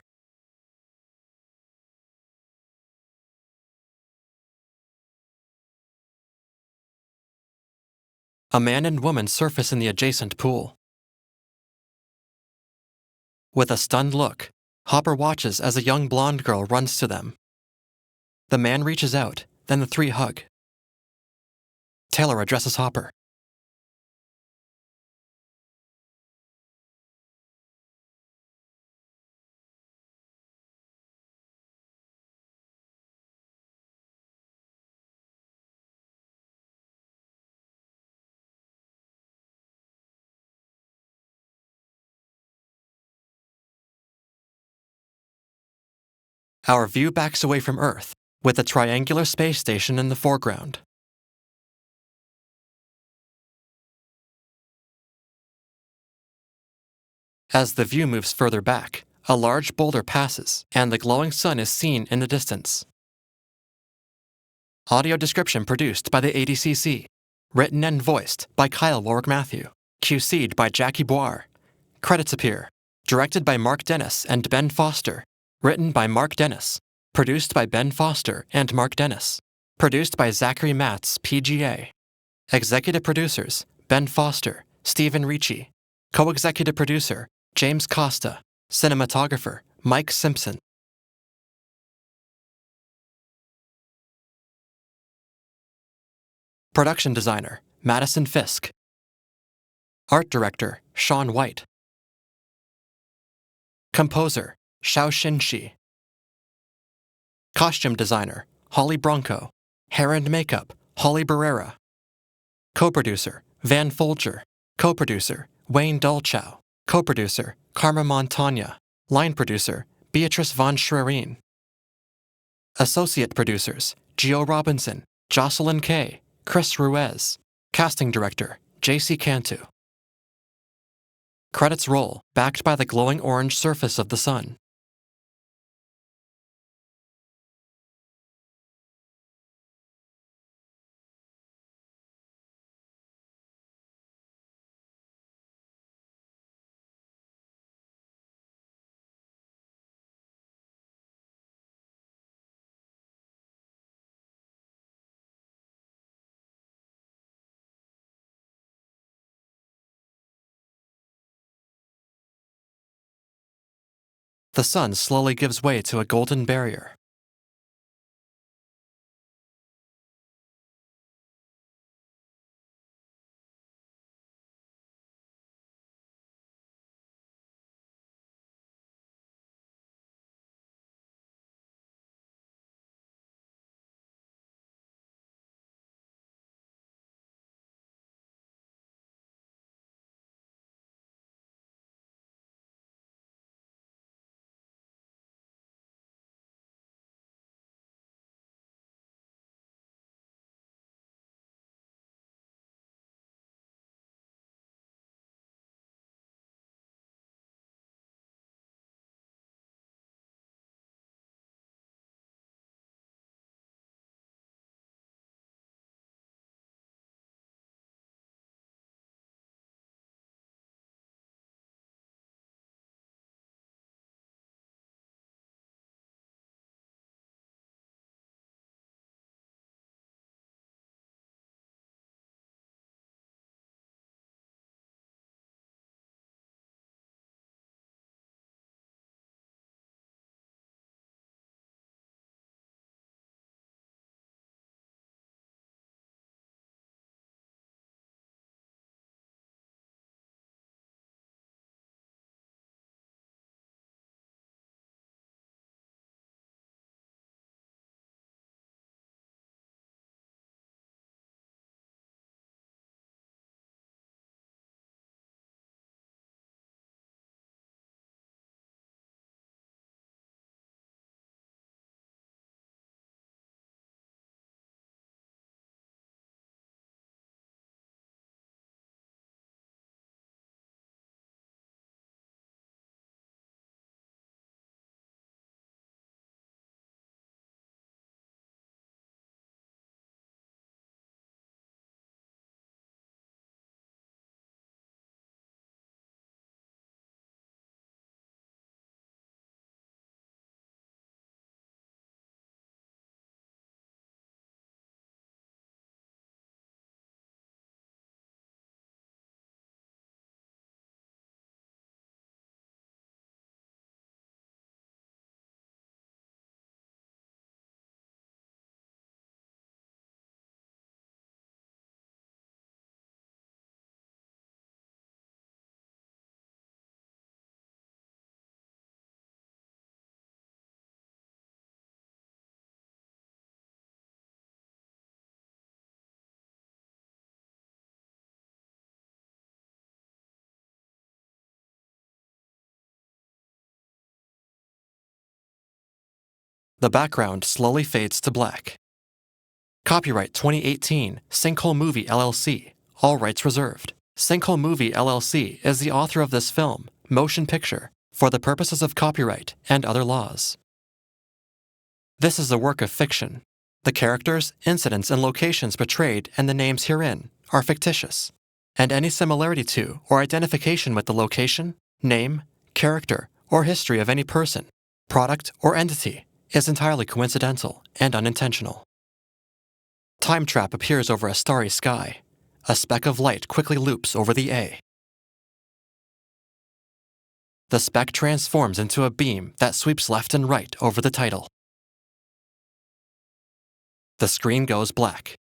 A man and woman surface in the adjacent pool. With a stunned look, Hopper watches as a young blonde girl runs to them. The man reaches out, then the three hug. Taylor addresses Hopper. Our view backs away from Earth, with the triangular space station in the foreground. As the view moves further back, a large boulder passes, and the glowing sun is seen in the distance. Audio description produced by the ADCC. Written and voiced by Kyle Warwick-Mathieu. QC'd by Jackie Boire. Credits appear. Directed by Mark Dennis and Ben Foster. Written by Mark Dennis. Produced by Ben Foster and Mark Dennis. Produced by Zachary Matz, PGA. Executive producers, Ben Foster, Stephen Ricci. Co-executive producer, James Costa. Cinematographer, Mike Simpson. Production designer, Madison Fisk. Art director, Sean White. Composer, Xiao Xinxi. Costume designer, Holly Bronco. Hair and makeup, Holly Barrera. Co-producer, Van Folger. Co-producer, Wayne Dolchow. Co-producer, Karma Montagna. Line producer, Beatrice von Schwerin. Associate producers, Gio Robinson, Jocelyn Kay, Chris Ruiz. Casting director, J.C. Cantu. Credits roll, backed by the glowing orange surface of the sun. The sun slowly gives way to a golden barrier. The background slowly fades to black. Copyright 2018, Sinkhole Movie LLC. All rights reserved. Sinkhole Movie LLC is the author of this film, motion picture, for the purposes of copyright and other laws. This is a work of fiction. The characters, incidents, and locations portrayed and the names herein are fictitious, and any similarity to or identification with the location, name, character, or history of any person, product, or entity is entirely coincidental and unintentional. Time trap appears over a starry sky. A speck of light quickly loops over the A. The speck transforms into a beam that sweeps left and right over the title. The screen goes black.